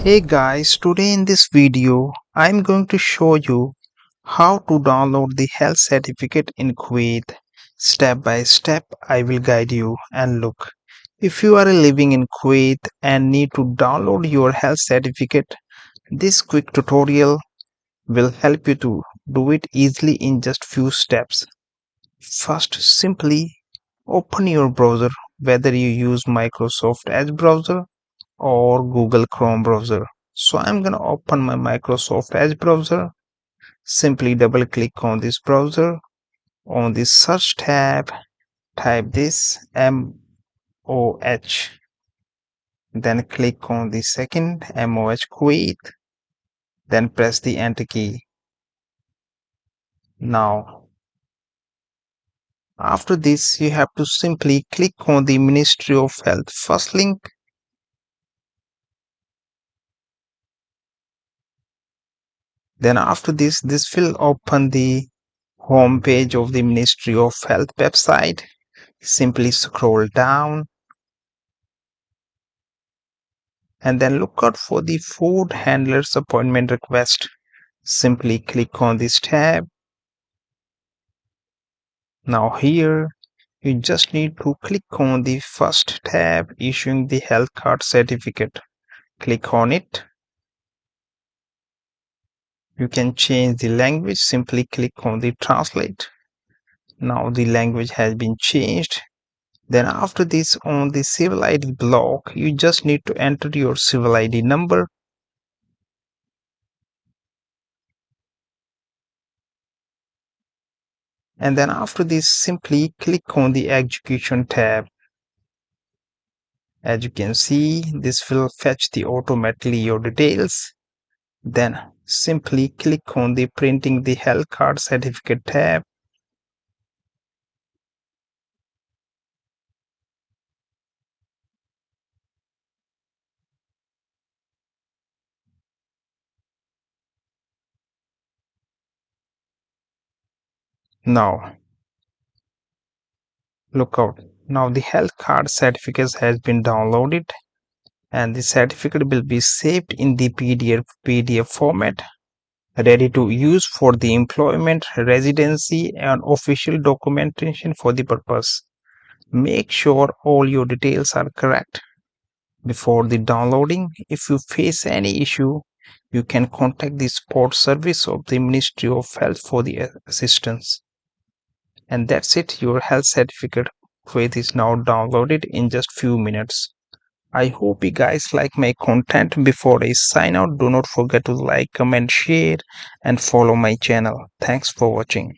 Hey guys, today in this video, I'm going to show you how to download the health certificate in Kuwait. Step by step, I will guide you. And look, if you are living in Kuwait and need to download your health certificate, this quick tutorial will help you to do it easily in just few steps. First, simply open your browser, whether you use Microsoft Edge browser or Google Chrome browser. So I'm gonna open my Microsoft Edge browser. Simply double click on this browser. On the search tab, type this MOH. Then click on the second MOH Kuwait. Then press the enter key. Now, after this, you have to simply click on the Ministry of Health first link. Then after this will open the home page of the Ministry of Health website. Simply scroll down and then look out for the food handler's appointment request. Simply click on this tab. Now here you just need to click on the first tab issuing the health card certificate. Click on it. You can change the language. Simply click on the translate. Now the language has been changed. Then after this, on the civil ID block, you just need to enter your civil ID number. And then after this, simply click on the education tab. As you can see, this will fetch the automatically your details. Then simply click on the printing the health card certificate tab. Now look out. Now the health card certificate has been downloaded and the certificate will be saved in the PDF format, ready to use for the employment, residency and official documentation for the purpose. Make sure all your details are correct before the downloading. If you face any issue, you can contact the support service of the Ministry of Health for the assistance. And that's it, your health certificate Kuwait is now downloaded in just few minutes. I hope you guys like my content. Before I sign out, do not forget to like, comment, share and follow my channel. Thanks for watching.